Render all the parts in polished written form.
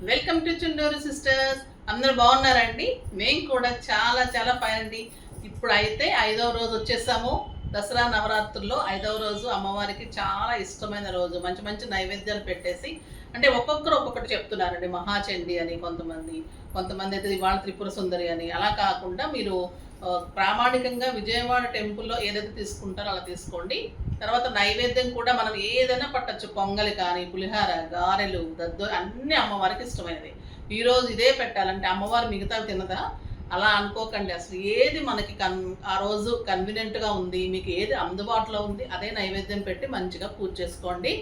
Welcome to Chunduru sisters. అందరూ బాగున్నారండి? మేము కూడా చాలా చాలా ఫైన్ అండి. ఇప్పుడు అయితే 5వ రోజు వచ్చేసాము. దసరా నవరాత్రుల్లో 5వ రోజు అమ్మవారికి చాలా ఇష్టమైన రోజు. మంచి మంచి నైవేద్యాలు పెట్టేసి, అంటే ఒక్కొక్కరు ఒక్కొక్కటి చెప్తున్నారండి. మహాచండి అని కొంతమంది అయితే ఇవాళ త్రిపుర సుందరి అని. అలా కాకుండా మీరు ప్రామాణికంగా విజయవాడ టెంపుల్లో ఏదైతే తీసుకుంటారో అలా తీసుకోండి. తర్వాత నైవేద్యం కూడా మనం ఏదైనా పట్టచ్చు. పొంగలి కానీ, పులిహార, గారెలు, దద్దోలు అన్నీ అమ్మవారికి ఇష్టమైనవి. ఈరోజు ఇదే పెట్టాలంటే అమ్మవారు మిగతావి తినదా? అలా అనుకోకండి. అసలు ఏది మనకి ఆ రోజు కన్వీనియంట్గా ఉంది, మీకు ఏది అందుబాటులో ఉంది అదే నైవేద్యం పెట్టి మంచిగా పూజ చేసుకోండి.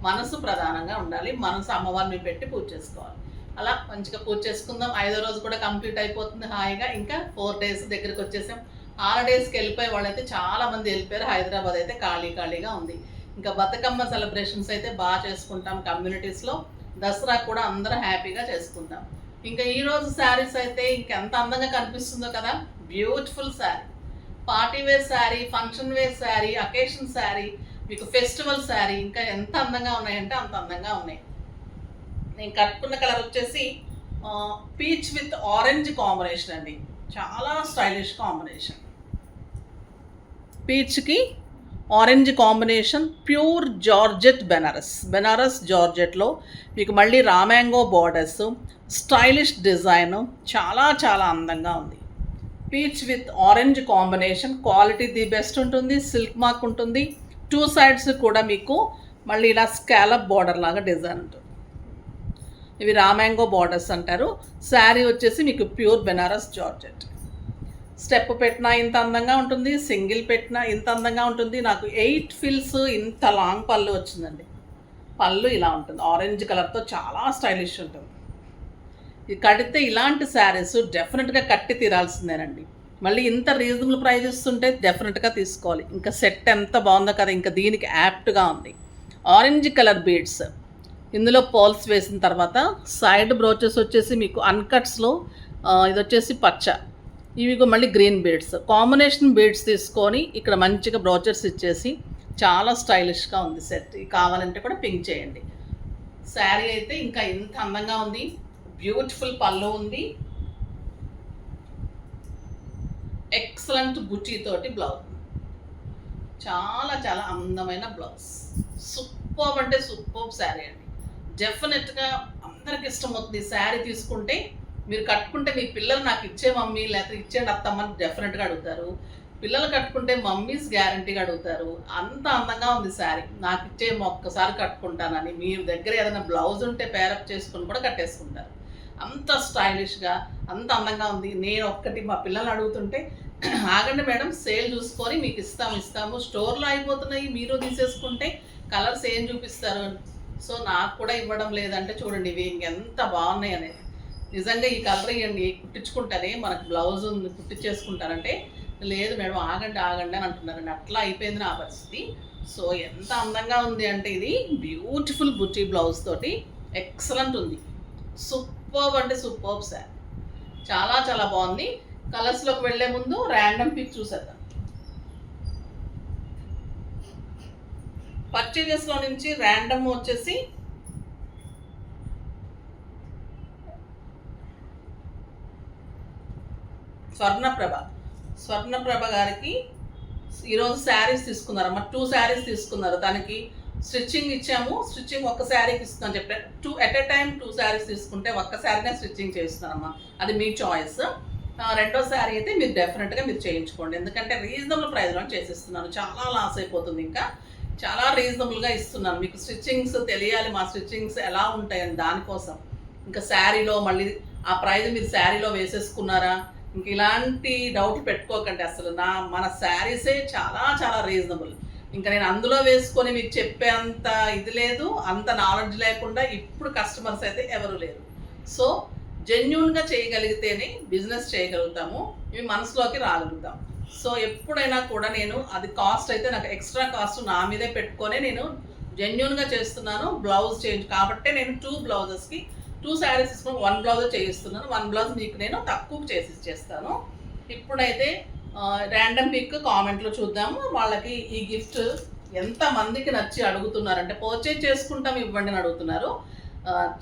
మనసు ప్రధానంగా ఉండాలి. మనసు అమ్మవారిని పెట్టి పూజ చేసుకోవాలి. అలా మంచిగా పూజ చేసుకుందాం. 5వ రోజు కూడా కంప్లీట్ అయిపోతుంది హాయిగా. ఇంకా 4 days దగ్గరికి వచ్చేసాం. హాలిడేస్కి వెళ్ళిపోయే వాళ్ళైతే చాలామంది వెళ్ళిపోయారు. హైదరాబాద్ అయితే ఖాళీగా ఉంది. ఇంకా బతుకమ్మ సెలబ్రేషన్స్ అయితే బాగా చేసుకుంటాం కమ్యూనిటీస్లో. దసరా కూడా అందరూ హ్యాపీగా చేసుకుంటాం. ఇంకా ఈరోజు శారీస్ అయితే ఇంకెంత అందంగా కనిపిస్తుందో కదా. Beautiful sari, party wear sari, function wear sari, occasion sari, మీకు ఫెస్టివల్ శారీ ఇంకా ఎంత అందంగా ఉన్నాయంటే అంత అందంగా ఉన్నాయి. నేను కట్టుకున్న కలర్ వచ్చేసి పీచ్ విత్ ఆరెంజ్ కాంబినేషన్ అండి. చాలా స్టైలిష్ కాంబినేషన్. పీచ్కి orange combination, pure georgette Banaras జార్జెట్లో మీకు మళ్ళీ రామ్యాంగో బార్డర్స్, స్టైలిష్ డిజైన్, చాలా చాలా అందంగా ఉంది. Peach with orange combination, quality the best ఉంటుంది. సిల్క్ మార్క్ ఉంటుంది. 2 sides కూడా మీకు మళ్ళీ ఇలా స్కాలప్ బార్డర్ లాగా డిజైన్ ఉంటుంది. ఇవి రామ్యాంగో బార్డర్స్ అంటారు. శారీ వచ్చేసి మీకు ప్యూర్ బెనారస్ జార్జెట్. స్టెప్ పెట్టినా ఇంత అందంగా ఉంటుంది, సింగిల్ పెట్టినా ఇంత అందంగా ఉంటుంది. నాకు 8 fills ఇంత లాంగ్ పళ్ళు వచ్చిందండి. పళ్ళు ఇలా ఉంటుంది, ఆరెంజ్ కలర్తో చాలా స్టైలిష్ ఉంటుంది. ఇది కడితే ఇలాంటి శారీస్ డెఫినెట్గా కట్టి తీరాల్సిందేనండి. మళ్ళీ ఇంత రీజనబుల్ ప్రైస్ ఇస్తుంటే డెఫినెట్గా తీసుకోవాలి. ఇంకా సెట్ ఎంత బాగుందో కదా, ఇంకా దీనికి యాప్ట్గా ఉంది. ఆరెంజ్ కలర్ బీడ్స్, ఇందులో పర్ల్స్ వేసిన తర్వాత సైడ్ బ్రోచెస్ వచ్చేసి మీకు అన్కట్స్లో ఇది వచ్చేసి పచ్చ, ఇవి మళ్ళీ గ్రీన్ బీడ్స్, కాంబినేషన్ బీడ్స్ తీసుకొని ఇక్కడ మంచిగా బ్రోచెస్ ఇచ్చేసి చాలా స్టైలిష్గా ఉంది సెట్. కావాలంటే కూడా పింక్ చేయండి. శారీ అయితే ఇంకా ఇంత అందంగా ఉంది. బ్యూటిఫుల్ పళ్ళు ఉంది. ఎక్సలెంట్ బుటీతోటి బ్లౌజ్, చాలా చాలా అందమైన బ్లౌజ్. సూపర్ అంటే సూపర్ శారీ అండి. డెఫినెట్గా అందరికి ఇష్టమవుతుంది. శారీ తీసుకుంటే మీరు కట్టుకుంటే మీ పిల్లలు నాకు ఇచ్చే మమ్మీ లేకపోతే ఇచ్చేయండి అత్తమ్మని డెఫినెట్గా అడుగుతారు. పిల్లలు కట్టుకుంటే మమ్మీస్ గ్యారంటీగా అడుగుతారు. అంత అందంగా ఉంది శారీ. నాకు ఇచ్చే ఒక్కసారి కట్టుకుంటానని మీ దగ్గర ఏదైనా బ్లౌజ్ ఉంటే పేరప్ చేసుకుని కూడా కట్టేసుకుంటారు. అంత స్టైలిష్గా అంత అందంగా ఉంది. నేను ఒక్కటి మా పిల్లల్ని అడుగుతుంటే ఆగండి మేడం, సేల్ చూసుకొని మీకు ఇస్తాము, స్టోర్లో అయిపోతున్నాయి, మీరు తీసేసుకుంటే కలర్స్ ఏం చూపిస్తారు. సో నాకు కూడా ఇవ్వడం లేదంటే చూడండి ఇవి ఇంకెంత బాగున్నాయి అనేది. నిజంగా ఈ కలర్ ఇవ్వండి, కుట్టించుకుంటానే మనకు బ్లౌజ్ కుట్టించేసుకుంటారంటే లేదు మేడం ఆగండి అని అంటున్నారండి. అట్లా అయిపోయింది నా పరిస్థితి. సో ఎంత అందంగా ఉంది అంటే ఇది బ్యూటిఫుల్ బుటీ బ్లౌజ్ తోటి ఎక్సలెంట్ ఉంది. సూపర్బ్ అంటే సూపర్బ్ శారీ, చాలా చాలా బాగుంది. కలర్స్లోకి వెళ్ళే ముందు ర్యాండమ్ పిక్ చూసేద్దాం. పర్చేజెస్లో నుంచి ర్యాండమ్ వచ్చేసి స్వర్ణప్రభ గారికి ఈరోజు శారీస్ తీసుకున్నారమ్మా. 2 sarees తీసుకున్నారు. దానికి స్టిచ్చింగ్ ఇచ్చాము. స్టిచ్చింగ్ ఒక్క శారీకి ఇస్తున్నాను చెప్పారు. 2 at a time 2 sarees తీసుకుంటే ఒక్క శారీనే స్టిచ్చింగ్ చేస్తున్నారమ్మా. అది మీ చాయిస్. రెండో శారీ అయితే మీరు డెఫినెట్గా మీరు చేయించుకోండి. ఎందుకంటే రీజనబుల్ ప్రైస్లో చేసిస్తున్నాను. చాలా లాస్ అయిపోతుంది. ఇంకా చాలా రీజనబుల్గా ఇస్తున్నాను. మీకు స్టిచ్చింగ్స్ తెలియాలి, మా స్టిచ్చింగ్స్ ఎలా ఉంటాయని దానికోసం. ఇంకా శారీలో మళ్ళీ ఆ ప్రైస్ మీరు శారీలో వేసేసుకున్నారా, ఇంక ఇలాంటి డౌట్ పెట్టుకోకండి. అసలు మన శారీసే చాలా చాలా రీజనబుల్. ఇంకా నేను అందులో వేసుకొని మీకు చెప్పేంత ఇది లేదు, అంత నాలెడ్జ్ లేకుండా ఇప్పుడు కస్టమర్స్ అయితే ఎవరు లేరు. సో జెన్యూన్గా చేయగలిగితేనే బిజినెస్ చేయగలుగుతాము, ఇవి మనసులోకి రాగలుగుతాం. సో ఎప్పుడైనా కూడా నేను అది కాస్ట్ అయితే నాకు ఎక్స్ట్రా కాస్ట్ నా మీదే పెట్టుకొని నేను జెన్యూన్గా చేస్తున్నాను. బ్లౌజ్ చేంజ్ కాబట్టి నేను 2 blouses-కి 2 sarees తీసుకుని 1 blouse చేయిస్తున్నాను. 1 blouse మీకు నేను తక్కువ చేసి ఇచ్చేస్తాను. ఇప్పుడైతే ర్యాండమ్ పిక్ కామెంట్లో చూద్దాము. వాళ్ళకి ఈ గిఫ్ట్ ఎంతమందికి నచ్చి అడుగుతున్నారంటే పర్చేజ్ చేసుకుంటాం ఇవ్వండి అని అడుగుతున్నారు.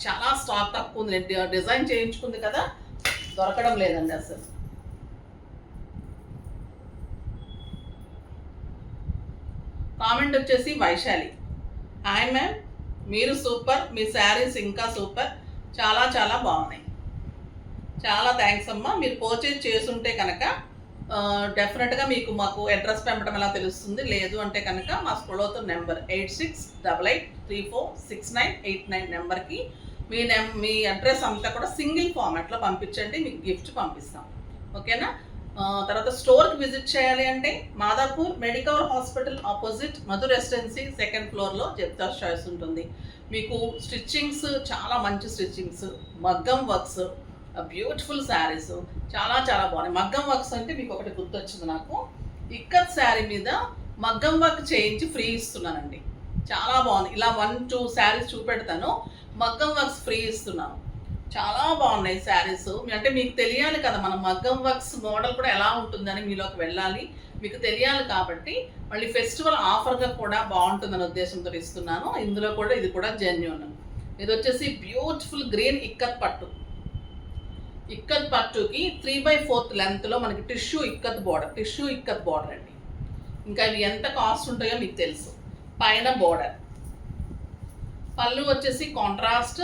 చాలా స్టాక్ తక్కువ ఉంది. డిజైన్ చేయించుకుంది కదా, దొరకడం లేదండి అసలు. కామెంట్ వచ్చేసి వైశాలి, హాయ్ మ్యామ్, మీరు సూపర్, మీ శారీస్ ఇంకా సూపర్, చాలా చాలా బాగున్నాయి. చాలా థ్యాంక్స్ అమ్మా. మీరు పర్చేజ్ చేసుంటే కనుక డెఫినెట్గా మీకు మాకు అడ్రస్ పంపడం ఎలా తెలుస్తుంది. లేదు అంటే కనుక మా స్క్రోల్ అవుతున్న నెంబర్ 8688346989 నెంబర్కి మీ అడ్రస్ అంతా కూడా సింగిల్ ఫార్మాట్లో పంపించండి, మీకు గిఫ్ట్ పంపిస్తాం. ఓకేనా? తర్వాత స్టోర్కి విజిట్ చేయాలి అంటే Madhapur medical hospital opposite Madhu residency 2nd ఫ్లోర్లో జెప్తాస్ చాయిస్ ఉంటుంది. మీకు స్టిచ్చింగ్స్ చాలా మంచి స్టిచ్చింగ్స్, మగ్గం వర్క్స్, బ్యూటిఫుల్ శారీస్ చాలా చాలా బాగున్నాయి. మగ్గం వర్క్స్ అంటే మీకు ఒకటి గుర్తొచ్చింది నాకు, ఇక్కత్ శారీ మీద మగ్గం వర్క్ చేయించి ఫ్రీ ఇస్తున్నానండి. చాలా బాగుంది. ఇలా 1-2 శారీస్ చూపెడతాను, మగ్గం వర్క్స్ ఫ్రీ ఇస్తున్నాను. చాలా బాగున్నాయి శారీస్. అంటే మీకు తెలియాలి కదా మన మగ్గం వర్క్స్ మోడల్ కూడా ఎలా ఉంటుందని, మీలోకి వెళ్ళాలి, మీకు తెలియాలి. కాబట్టి మళ్ళీ ఫెస్టివల్ ఆఫర్గా కూడా బాగుంటుందని ఉద్దేశంతో ఇస్తున్నాను. ఇందులో కూడా ఇది కూడా జెన్యూన్. ఇది వచ్చేసి బ్యూటిఫుల్ గ్రీన్ ఇక్కత్ పట్టు. ఇక్కత్ పట్టుకి 3/4 లెంత్లో మనకి టిష్యూ ఇక్కత్ బార్డర్ అండి. ఇంకా ఇవి ఎంత కాస్ట్ ఉంటాయో మీకు తెలుసు. పైన బోర్డర్, పళ్ళు వచ్చేసి కాంట్రాస్ట్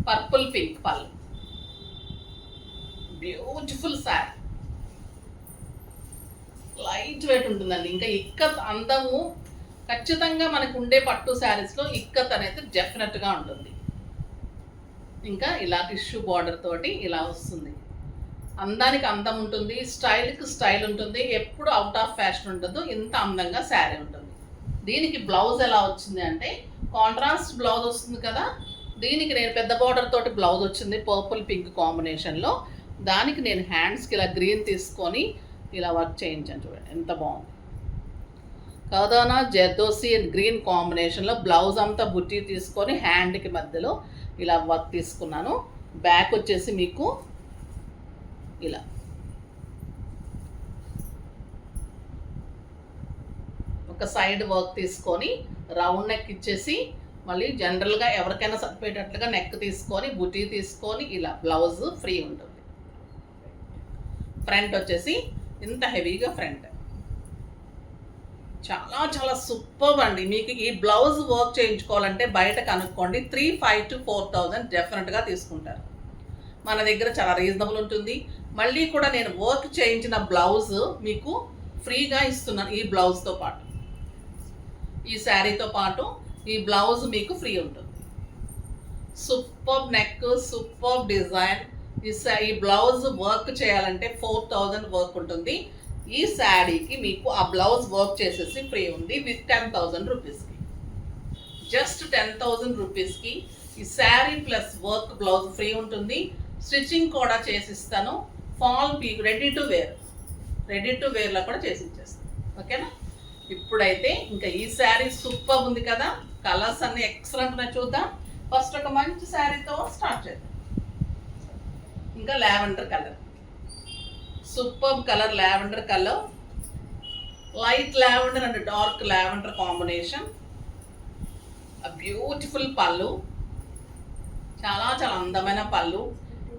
పర్పుల్ పింక్ పళ్ళు, బ్యూటిఫుల్ శారీ, లైట్ వెయిట్ ఉంటుందండి. ఇంకా ఇక్కత్ అందము ఖచ్చితంగా మనకు ఉండే పట్టు శారీస్లో ఇక్కత్ అనేది డెఫినెట్గా ఉంటుంది. ఇంకా ఇలా టిష్యూ బార్డర్ తోటి ఇలా వస్తుంది. అందానికి అందం ఉంటుంది, స్టైల్కి స్టైల్ ఉంటుంది, ఎప్పుడు అవుట్ ఆఫ్ ఫ్యాషన్ ఉండదు, ఇంత అందంగా శారీ ఉంటుంది. దీనికి బ్లౌజ్ ఎలా వచ్చింది అంటే కాంట్రాస్ట్ బ్లౌజ్ వస్తుంది కదా, దీనికి నేను పెద్ద బార్డర్ తోటి బ్లౌజ్ వచ్చింది పర్పుల్ పింక్ కాంబినేషన్లో. దానికి నేను హ్యాండ్స్కి ఇలా గ్రీన్ తీసుకొని ఇలా వర్క్ చేయించాను. చూడండి ఎంత బాగుంది. కదోనా జర్దోసి అండ్ గ్రీన్ కాంబినేషన్లో బ్లౌజ్ అంతా బుట్టి తీసుకొని హ్యాండ్కి మధ్యలో ఇలా వర్క్ తీసుకున్నాను. బ్యాక్ వచ్చేసి మీకు ఇలా ఒక సైడ్ వర్క్ తీసుకొని రౌండ్ నెక్ ఇచ్చేసి మళ్ళీ జనరల్గా ఎవరికైనా సరిపోయేటట్లుగా నెక్ తీసుకొని బుటీ తీసుకొని ఇలా బ్లౌజ్ ఫ్రీ ఉంటుంది. ఫ్రంట్ వచ్చేసి ఇంత హెవీగా ఫ్రంట్, చాలా చాలా సూపర్ అండి. మీకు ఈ బ్లౌజ్ వర్క్ చేయించుకోవాలంటే బయట కనుక్కోండి, 3,500 to 4,000 డెఫినెట్గా తీసుకుంటారు. మన దగ్గర చాలా రీజనబుల్ ఉంటుంది. మళ్ళీ కూడా నేను వర్క్ చేయించిన బ్లౌజ్ మీకు ఫ్రీగా ఇస్తున్నాను. ఈ బ్లౌజ్తో పాటు, ఈ శారీతో పాటు ఈ బ్లౌజ్ మీకు ఫ్రీ ఉంటుంది. Super neck, super design. ఈ బ్లౌజ్ వర్క్ చేయాలంటే 4,000 వర్క్ ఉంటుంది. ఈ శారీకి మీకు ఆ బ్లౌజ్ వర్క్ చేసేసి ఫ్రీ ఉంది విత్ 10,000 రూపీస్కి. జస్ట్ 10,000 రూపీస్కి ఈ sari plus work blouse free ఉంటుంది. స్టిచ్చింగ్ కూడా చేసిస్తాను. ఫాల్ పీక్ రెడీ టు వేర్లో కూడా చేసి ఇచ్చేస్తాను. ఓకేనా? ఇప్పుడైతే ఇంకా ఈ శారీ సూపర్ ఉంది కదా, కలర్స్ అన్ని ఎక్సలెంట్ ఉన్నాయి. చూద్దాం. ఫస్ట్ ఒక మంచి శారీతో స్టార్ట్ చేద్దాం. ఇంకా lavender colour, super colour, lavender colour, light lavender and dark lavender combination. Beautiful పళ్ళు, చాలా చాలా అందమైన పళ్ళు.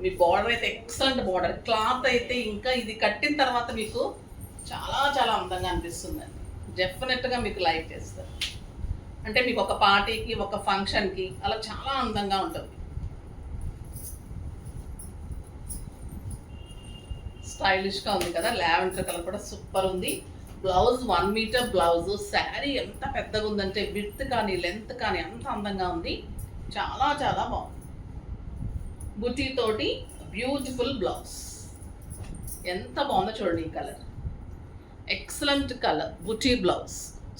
మీ బార్డర్ అయితే ఎక్సలెంట్ బార్డర్. క్లాత్ అయితే ఇంకా ఇది కట్టిన తర్వాత మీకు చాలా చాలా అందంగా అనిపిస్తుందండి. డెఫినెట్గా మీకు లైక్ చేస్తారు. అంటే మీకు ఒక పార్టీకి, ఒక ఫంక్షన్కి అలా చాలా అందంగా ఉంటుంది. స్టైలిష్గా ఉంది కదా. లావెండర్ కలర్ కూడా సూపర్ ఉంది. Blouse 1 metre blouse. శారీ ఎంత పెద్దగా ఉందంటే విడ్త్ కానీ లెంత్ కానీ అంత అందంగా ఉంది. చాలా చాలా బాగుంది. బుటీ తోటి బ్యూటిఫుల్ బ్లౌజ్. ఎంత బాగుందో చూడండి. ఈ కలర్ ఎక్సలెంట్ కలర్, బుటీ బ్లౌజ్,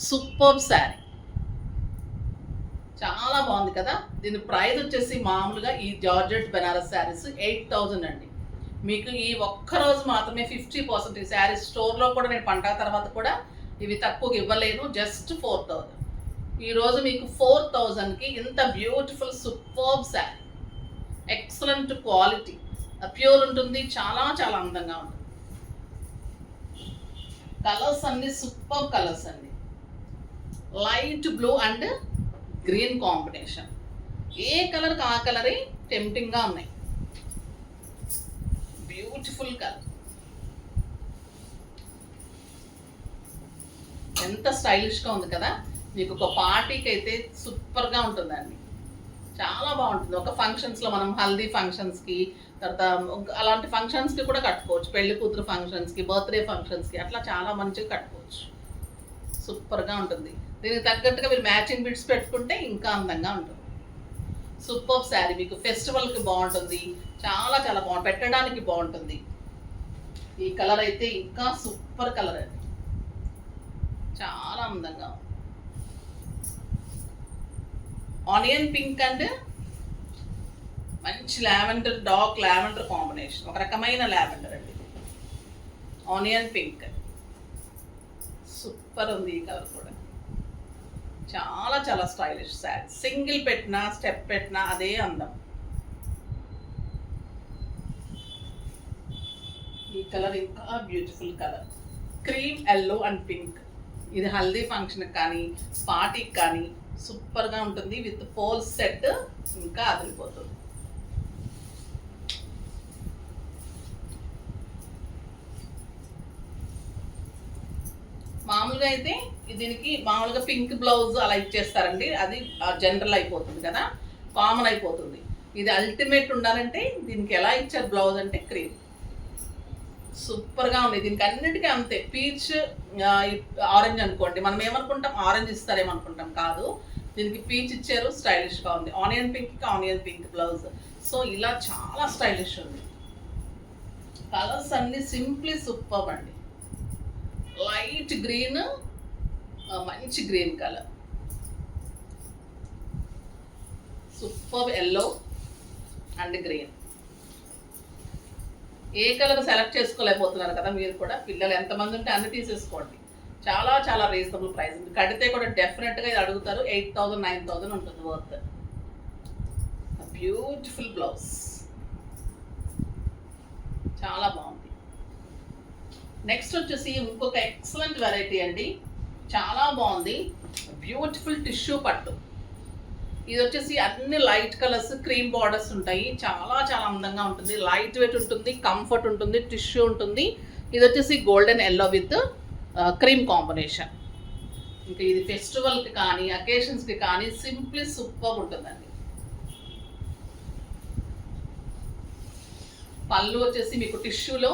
సూపర్ శారీ, చాలా బాగుంది కదా. దీని ప్రైస్ వచ్చేసి మామూలుగా ఈ జార్జెట్ బెనారస్ శారీస్ 8,000 అండి. మీకు ఈ ఒక్కరోజు మాత్రమే 50% ఈ శారీస్. స్టోర్లో కూడా నేను పండగ తర్వాత కూడా ఇవి తక్కువగా ఇవ్వలేను. జస్ట్ 4,000. ఈరోజు మీకు 4,000కి ఇంత beautiful super sari, excellent quality, pure ఉంటుంది. చాలా చాలా అందంగా ఉంటుంది. కలర్స్ అన్ని సూపర్ కలర్స్ అండి. Light blue and green combination. ఏ కలర్కి ఆ కలరే టెంప్టింగ్గా ఉన్నాయి. బ్యూటిఫుల్ కలర్, ఎంత స్టైలిష్గా ఉంది కదా. మీకు ఒక పార్టీకి అయితే సూపర్గా ఉంటుందండి, చాలా బాగుంటుంది. ఒక ఫంక్షన్స్లో మనం హల్దీ ఫంక్షన్స్కి, తర్వాత అలాంటి ఫంక్షన్స్కి కూడా కట్టుకోవచ్చు. పెళ్లి కూతురు ఫంక్షన్స్కి, బర్త్డే ఫంక్షన్స్కి అట్లా చాలా మంచిగా కట్టుకోవచ్చు. సూపర్గా ఉంటుంది. దీనికి తగ్గట్టుగా మీరు మ్యాచింగ్ బిట్స్ పెట్టుకుంటే ఇంకా అందంగా ఉంటుంది. సూపర్ శారీ, మీకు ఫెస్టివల్కి బాగుంటుంది, చాలా చాలా బాగుంటుంది, పెట్టడానికి బాగుంటుంది. ఈ కలర్ అయితే ఇంకా సూపర్ కలర్ అండి, చాలా అందంగా. ఆనియన్ పింక్ అండ్ మంచి లావెండర్, డార్క్ లావెండర్ కాంబినేషన్, ఒక రకమైన లావెండర్ అండి. ఆనియన్ పింక్ సూపర్ ఉంది. ఈ కలర్ కూడా చాలా చాలా స్టైలిష్ శారీ. సింగిల్ పెట్టినా స్టెప్ పెట్టినా అదే అందం. ఈ కలర్ ఇంకా beautiful colour, cream yellow and pink. ఇది హల్దీ ఫంక్షన్కి కానీ పార్టీకి కానీ సూపర్గా ఉంటుంది. విత్ ఫోల్ సెట్ ఇంకా అదిరిపోతుంది. మామూలుగా అయితే దీనికి మామూలుగా పింక్ బ్లౌజ్ అలా ఇచ్చేస్తారండి, అది జనరల్ అయిపోతుంది కదా, కామన్ అయిపోతుంది. ఇది అల్టిమేట్ ఉండాలంటే దీనికి ఎలా ఇచ్చారు బ్లౌజ్ అంటే క్రీమ్. సూపర్గా ఉంది. దీనికి అన్నిటికీ అంతే. పీచ్ ఆరెంజ్ అనుకోండి, మనం ఏమనుకుంటాం ఆరెంజ్ ఇస్తారేమనుకుంటాం, కాదు. దీనికి పీచ్ ఇచ్చారు, స్టైలిష్గా ఉంది. ఆనియన్ పింక్కి ఆనియన్ పింక్ బ్లౌజ్. సో ఇలా చాలా స్టైలిష్ ఉంది. కలర్స్ అన్నీ సింప్లీ సూపర్ అండి. లైట్ గ్రీన్, మంచి green colour, super yellow and green. ఏ కలర్ సెలెక్ట్ చేసుకోలేకపోతున్నారు కదా మీరు కూడా. పిల్లలు ఎంతమంది ఉంటే అన్ని తీసేసుకోండి. చాలా చాలా రీజనబుల్ ప్రైస్. కడితే కూడా డెఫినెట్గా ఇది అడుగుతారు. 8,000 9,000 ఉంటుంది వర్త్. బ్యూటిఫుల్ బ్లౌజ్, చాలా బాగుంది. నెక్స్ట్ వచ్చేసి ఇంకొక ఎక్సలెంట్ వెరైటీ అండి, చాలా బాగుంది. బ్యూటిఫుల్ టిష్యూ పట్టు. ఇది వచ్చేసి అన్ని లైట్ కలర్స్, క్రీమ్ బార్డర్స్ ఉంటాయి. చాలా చాలా అందంగా ఉంటుంది. లైట్ వెయిట్ ఉంటుంది, కంఫర్ట్ ఉంటుంది, టిష్యూ ఉంటుంది. ఇది వచ్చేసి golden yellow with cream combination. ఇంకా ఇది ఫెస్టివల్కి కానీ అకేషన్స్కి కానీ సింప్లీ సూపర్ ఉంటుందండి. పళ్ళు వచ్చేసి మీకు టిష్యూలో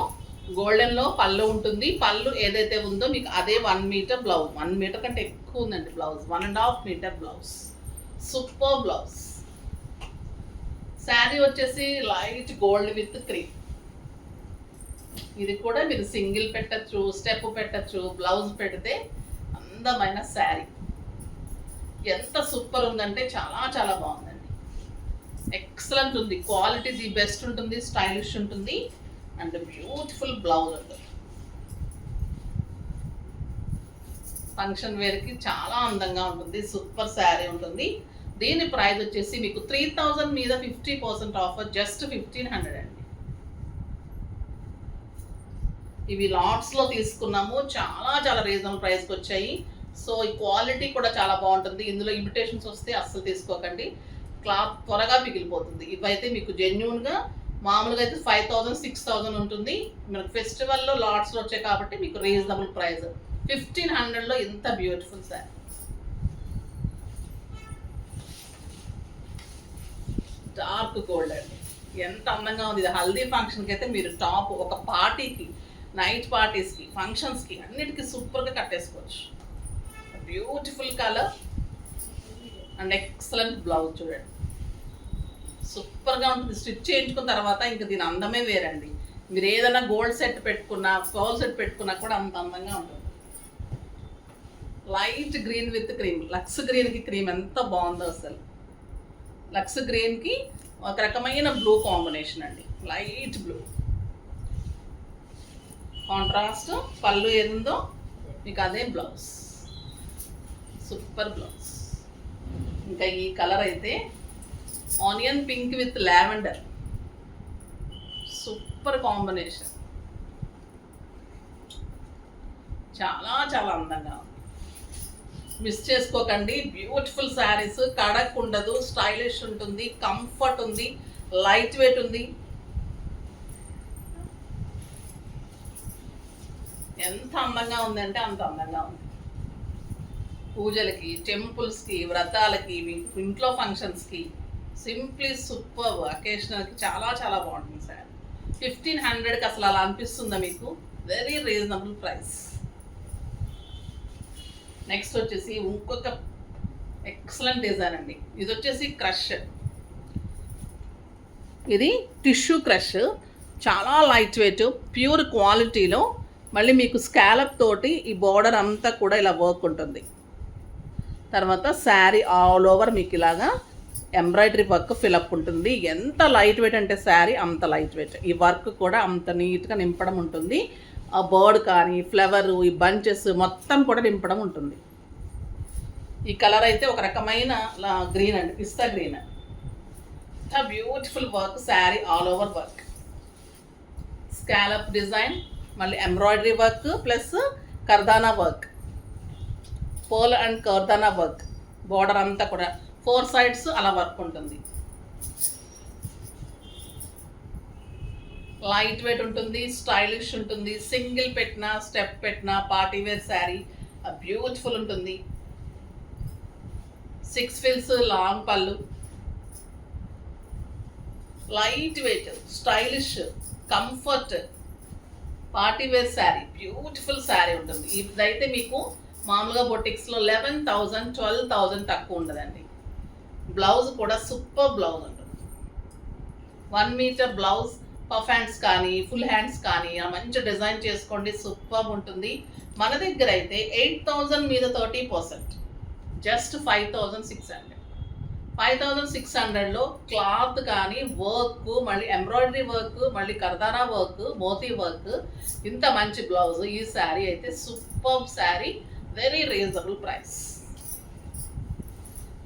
గోల్డెన్లో పళ్ళు ఉంటుంది. పళ్ళు ఏదైతే ఉందో మీకు అదే 1 మీటర్ బ్లౌజ్. 1 మీటర్ కంటే ఎక్కువ ఉందండి blouse, 1.5 meter blouse. Super blouse. Sari వచ్చేసి లైట్ గోల్డ్ విత్ క్రీమ్. ఇది కూడా మీరు సింగిల్ పెట్టచ్చు, స్టెప్ పెట్టచ్చు, బ్లౌజ్ పెడితే అందమైన శారీ. ఎంత సూపర్ ఉందంటే చాలా చాలా బాగుందండి. ఎక్సలెంట్ ఉంది. క్వాలిటీ ది బెస్ట్ ఉంటుంది, స్టైలిష్ ఉంటుంది అండ్ బ్యూటిఫుల్ బ్లౌజ్ ఉంటుంది. ఫంక్షన్ వేర్కి చాలా అందంగా ఉంటుంది. సూపర్ శారీ ఉంటుంది. దీని ప్రైస్ వచ్చేసి మీకు 3,000 మీద 50% ఆఫర్, జస్ట్ 1,500 అండి. ఇవి లాట్స్లో తీసుకున్నాము, చాలా చాలా రీజనబుల్ ప్రైస్కి వచ్చాయి. సో ఈ క్వాలిటీ కూడా చాలా బాగుంటుంది. ఇందులో ఇమిటేషన్స్ వస్తే అస్సలు తీసుకోకండి, క్లాత్ త్వరగా పిగిలిపోతుంది. ఇవైతే మీకు జెన్యూన్గా మామూలుగా అయితే 5,000 6,000 ఉంటుంది. మనకు ఫెస్టివల్లో లాట్స్లో వచ్చాయి కాబట్టి మీకు రీజనబుల్ ప్రైస్ 1,500లో ఇంత బ్యూటిఫుల్ శారీ. డార్క్ గోల్డ్ అండి, ఎంత అందంగా ఉంది. ఇది హల్దీ ఫంక్షన్కి అయితే మీరు టాప్, ఒక పార్టీకి, నైట్ పార్టీస్కి, ఫంక్షన్స్కి అన్నిటికీ సూపర్గా కట్టేసుకోవచ్చు. Beautiful colour and excellent blouse. చూడండి సూపర్గా ఉంటుంది. స్టిచ్ చేయించుకున్న తర్వాత ఇంకా దీని అందమే వేరండి. మీరు ఏదైనా గోల్డ్ సెట్ పెట్టుకున్నా, పర్ల్ సెట్ పెట్టుకున్నా కూడా అంత అందంగా ఉంటుంది. లైట్ గ్రీన్ విత్ క్రీమ్, లక్స్ గ్రీన్కి క్రీమ్ ఎంత బాగుందో అసలు. లక్స్ గ్రీన్కి ఒక రకమైన బ్లూ కాంబినేషన్ అండి, లైట్ బ్లూ కాంట్రాస్ట్. పళ్ళు ఏదుందో మీకు అదే బ్లౌజ్. Super blouse. ఇంకా ఈ కలర్ అయితే onion pink with lavender, super combination, చాలా చాలా అందంగా ఉంది. మిస్ చేసుకోకండి. బ్యూటిఫుల్ శారీస్, కడక్ ఉండదు, స్టైలిష్ ఉంటుంది, కంఫర్ట్ ఉంది, లైట్ వెయిట్ ఉంది. ఎంత అందంగా ఉందంటే అంత అందంగా ఉంది. పూజలకి, టెంపుల్స్కి, వ్రతాలకి, ఇంట్లో ఫంక్షన్స్కి సింప్లీ సూపర్. అకేషనల్కి చాలా చాలా బాగుంటుంది సార్. 1500కి అసలు అలా అనిపిస్తుందా మీకు? Very reasonable price. నెక్స్ట్ వచ్చేసి ఇంకొక ఎక్సలెంట్ డిజైన్ అండి. ఇది వచ్చేసి క్రష్. ఇది టిష్యూ క్రష్, చాలా లైట్ వెయిట్, ప్యూర్ క్వాలిటీలో. మళ్ళీ మీకు స్కాలప్ తోటి ఈ బార్డర్ అంతా కూడా ఇలా వర్క్ ఉంటుంది. తర్వాత శారీ ఆల్ ఓవర్ మీకు ఇలాగా ఎంబ్రాయిడరీ వర్క్ ఫిలప్ ఉంటుంది. ఎంత లైట్ వెయిట్ అంటే శారీ అంత లైట్ వెయిట్. ఈ వర్క్ కూడా అంత నీట్గా నింపడం ఉంటుంది. ఆ బర్డ్ కానీ, ఫ్లవరు, ఈ బంచెస్ మొత్తం కూడా నింపడం ఉంటుంది. ఈ కలర్ అయితే ఒక రకమైన గ్రీన్ అండి, pista green. Beautiful work, sari all over work, scallop design, మళ్ళీ embroidery work plus kardana work, పోల్ అండ్ కర్దానా వర్క్. బార్డర్ అంతా కూడా 4 sides అలా వర్క్ ఉంటుంది. లైట్ వెయిట్ ఉంటుంది, స్టైలిష్ ఉంటుంది. సింగిల్ పెట్టినా, స్టెప్ పెట్టినా, పార్టీ వేర్ శారీ బ్యూటిఫుల్ ఉంటుంది. 6 frills, లాంగ్ పళ్ళు, light weight, stylish, comfort, party wear sari, beautiful sari ఉంటుంది. ఇదైతే మీకు మామూలుగా బొటిక్స్లో 11,000, 12,000 తక్కువ ఉండదండి. బ్లౌజ్ కూడా సూపర్ బ్లౌజ్ ఉంటుంది. 1 మీటర్ బ్లౌజ్, పఫ్ హ్యాండ్స్ కానీ, ఫుల్ హ్యాండ్స్ కానీ మంచి డిజైన్ చేసుకోండి, సూపర్ ఉంటుంది. మన దగ్గర అయితే 8,000 మీద 30%, జస్ట్ 5,600. 5,600లో క్లాత్ కానీ, వర్క్, మళ్ళీ ఎంబ్రాయిడరీ వర్క్, మళ్ళీ కర్దానా వర్క్, మోతీ వర్క్, ఇంత మంచి బ్లౌజ్. ఈ శారీ అయితే super sari, very reasonable price.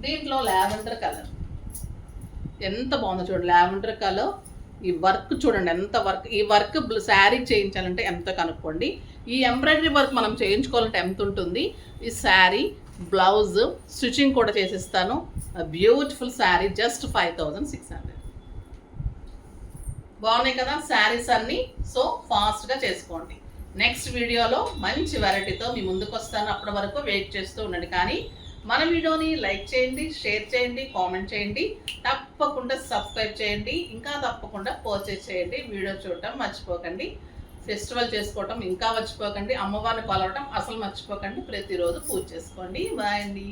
దీంట్లో లావెండర్ కలర్ ఎంత బాగుందో చూడండి. లావెండర్ కలర్, ఈ వర్క్ చూడండి ఎంత వర్క్. ఈ వర్క్ శారీ చేయించాలంటే ఎంత కనుక్కోండి. ఈ ఎంబ్రాయిడరీ వర్క్ మనం చేయించుకోవాలంటే ఎంత ఉంటుంది. ఈ శారీ బ్లౌజ్ స్టిచ్చింగ్ కూడా చేసిస్తాను. Beautiful sari, just 5,600. బాగున్నాయి కదా శారీస్ అన్నీ. సో ఫాస్ట్గా చేసుకోండి. నెక్స్ట్ వీడియోలో మంచి వెరైటీతో మీ ముందుకు వస్తాను. అప్పటి వరకు వెయిట్ చేస్తూ ఉండండి. కానీ మన వీడియోని లైక్ చేయండి, షేర్ చేయండి, కామెంట్ చేయండి, తప్పకుండా సబ్స్క్రైబ్ చేయండి, ఇంకా తప్పకుండా పర్చేస్ చేయండి. వీడియో చూడటం మర్చిపోకండి. ఫెస్టివల్ చేసుకోవటం ఇంకా మర్చిపోకండి. అమ్మవారిని కొలవటం అసలు మర్చిపోకండి. ప్రతిరోజు పూజ చేసుకోండి. బాయ్ అండి.